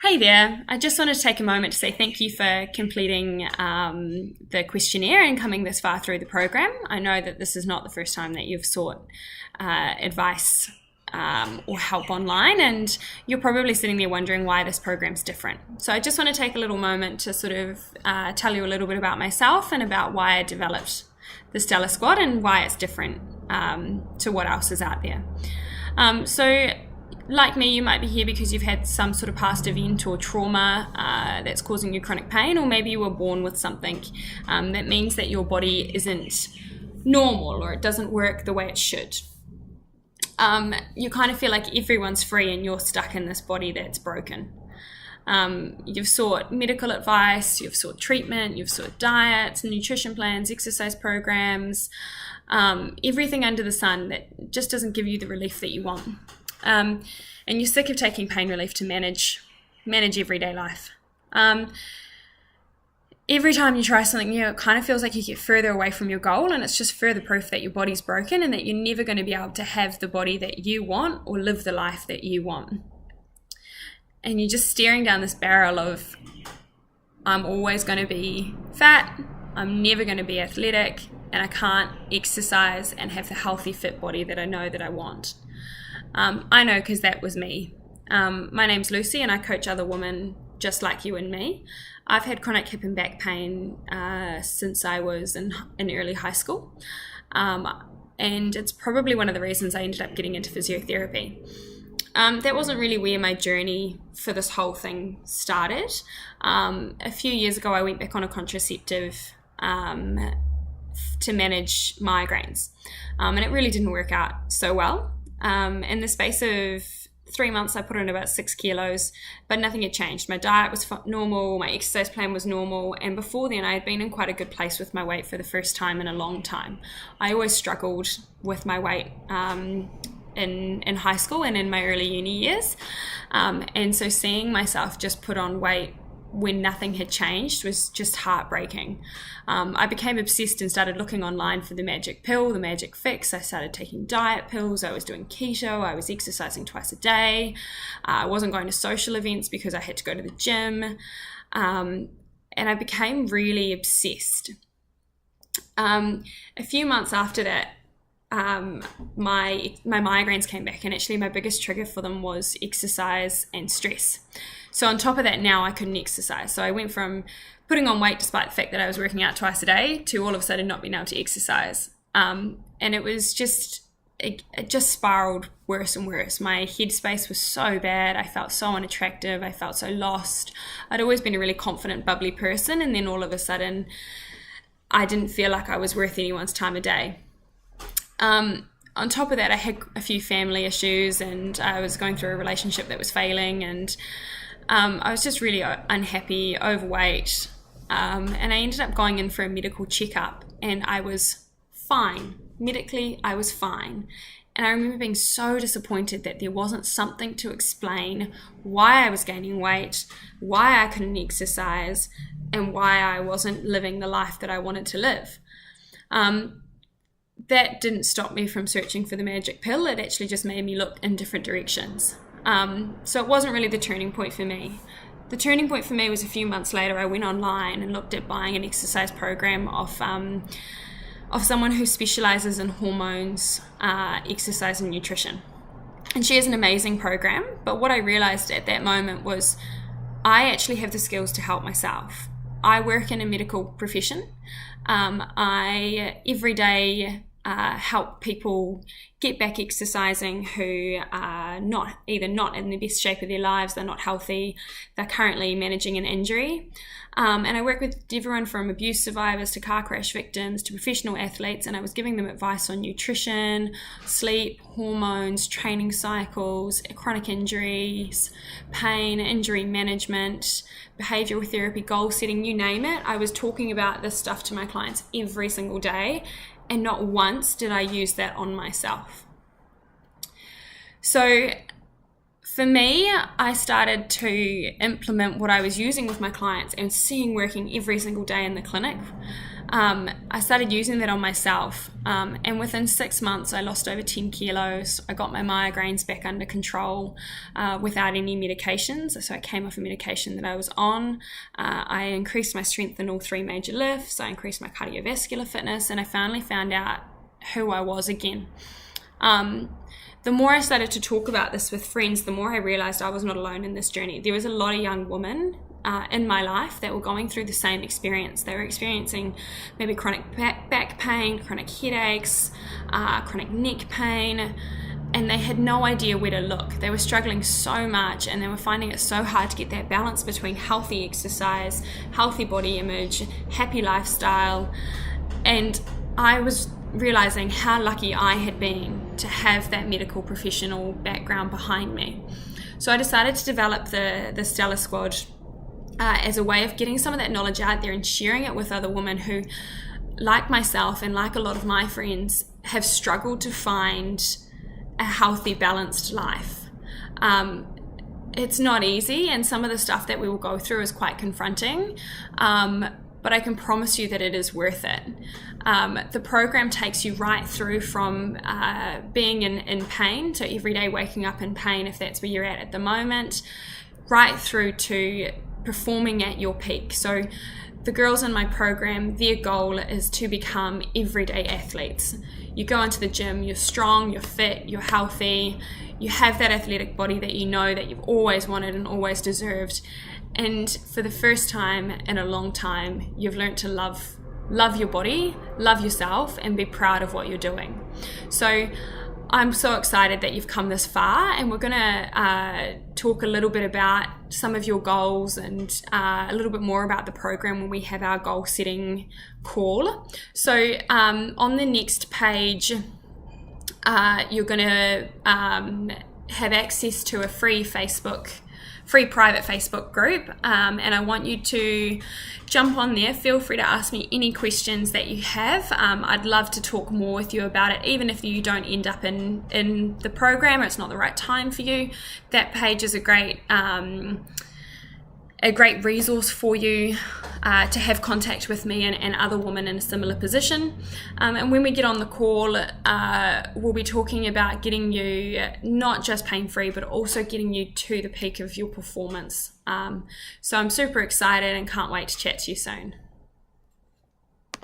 Hey there. I just wanted to take a moment to say thank you for completing the questionnaire and coming this far through the program. I know that this is not the first time that you've sought advice or help online, and you're probably sitting there wondering why this program's different. So I just want to take a little moment to sort of tell you a little bit about myself and about why I developed the Stellar Squad and why it's different to what else is out there. So like me, you might be here because you've had some sort of past event or trauma that's causing you chronic pain, or maybe you were born with something that means that your body isn't normal or it doesn't work the way it should. You kind of feel like everyone's free and you're stuck in this body that's broken. You've sought medical advice, you've sought treatment, you've sought diets, nutrition plans, exercise programs, everything under the sun that just doesn't give you the relief that you want. And you're sick of taking pain relief to manage everyday life. Every time you try something new, it kind of feels like you get further away from your goal, and it's just further proof that your body's broken and that you're never going to be able to have the body that you want or live the life that you want. And you're just staring down this barrel of, I'm always going to be fat, I'm never going to be athletic, and I can't exercise and have the healthy, fit body that I know that I want. I know because that was me. My name's Lucy and I coach other women just like you and me. I've had chronic hip and back pain since I was in early high school. And it's probably one of the reasons I ended up getting into physiotherapy. That wasn't really where my journey for this whole thing started. A few years ago, I went back on a contraceptive to manage migraines. And it really didn't work out so well. In the space of 3 months, I put on about 6 kilos, but nothing had changed. My diet was normal, my exercise plan was normal, and before then I had been in quite a good place with my weight for the first time in a long time. I always struggled with my weight in high school and in my early uni years, and so seeing myself just put on weight when nothing had changed was just heartbreaking. I became obsessed and started looking online for the magic pill, the magic fix. I started taking diet pills. I was doing keto. I was exercising twice a day. I wasn't going to social events because I had to go to the gym. And I became really obsessed. A few months after that, my migraines came back, and actually my biggest trigger for them was exercise and stress. So on top of that, now I couldn't exercise. So I went from putting on weight despite the fact that I was working out twice a day to all of a sudden not being able to exercise. And it was it just spiraled worse and worse. My headspace was so bad. I felt so unattractive. I felt so lost. I'd always been a really confident, bubbly person. And then all of a sudden, I didn't feel like I was worth anyone's time of day. On top of that, I had a few family issues, and I was going through a relationship that was failing, and I was just really unhappy, overweight, and I ended up going in for a medical checkup, and I was fine. Medically, I was fine. And I remember being so disappointed that there wasn't something to explain why I was gaining weight, why I couldn't exercise, and why I wasn't living the life that I wanted to live. That didn't stop me from searching for the magic pill. It actually just made me look in different directions. So it wasn't really the turning point for me. The turning point for me was a few months later. I went online and looked at buying an exercise program of someone who specializes in hormones, exercise and nutrition. And she has an amazing program, but what I realized at that moment was I actually have the skills to help myself. I work in a medical profession. I every day help people get back exercising who are either not in the best shape of their lives, they're not healthy, they're currently managing an injury. And I work with everyone from abuse survivors to car crash victims to professional athletes, and I was giving them advice on nutrition, sleep, hormones, training cycles, chronic injuries, pain, injury management, behavioral therapy, goal setting, you name it. I was talking about this stuff to my clients every single day, and not once did I use that on myself. So for me, I started to implement what I was using with my clients and seeing working every single day in the clinic. I started using that on myself, and within 6 months I lost over 10 kilos. I got my migraines back under control without any medications. So I came off a medication that I was on. I increased my strength in all 3 major lifts. I increased my cardiovascular fitness, and I finally found out who I was again. The more I started to talk about this with friends, the more I realized I was not alone in this journey. There was a lot of young women in my life that were going through the same experience. They were experiencing maybe chronic back pain, chronic headaches, chronic neck pain, and they had no idea where to look. They were struggling so much, and they were finding it so hard to get that balance between healthy exercise, healthy body image, happy lifestyle. And I was realizing how lucky I had been to have that medical professional background behind me. So I decided to develop the Stellar Squad as a way of getting some of that knowledge out there and sharing it with other women who, like myself and like a lot of my friends, have struggled to find a healthy, balanced life. It's not easy, and some of the stuff that we will go through is quite confronting, but I can promise you that it is worth it. The program takes you right through from being in pain, so every day waking up in pain if that's where you're at the moment, right through to performing at your peak. So the girls in my program, their goal is to become everyday athletes. You go into the gym, you're strong, you're fit, you're healthy, you have that athletic body that you know that you've always wanted and always deserved. And for the first time in a long time, you've learned to love your body, love yourself, and be proud of what you're doing. So I'm so excited that you've come this far, and we're going to talk a little bit about some of your goals and a little bit more about the program when we have our goal setting call. So on the next page, you're going to have access to a free private Facebook group, and I want you to jump on there. Feel free to ask me any questions that you have. I'd love to talk more with you about it, even if you don't end up in the program or it's not the right time for you. That page is a great resource for you to have contact with me and other women in a similar position. And when we get on the call, we'll be talking about getting you not just pain-free, but also getting you to the peak of your performance. So I'm super excited and can't wait to chat to you soon.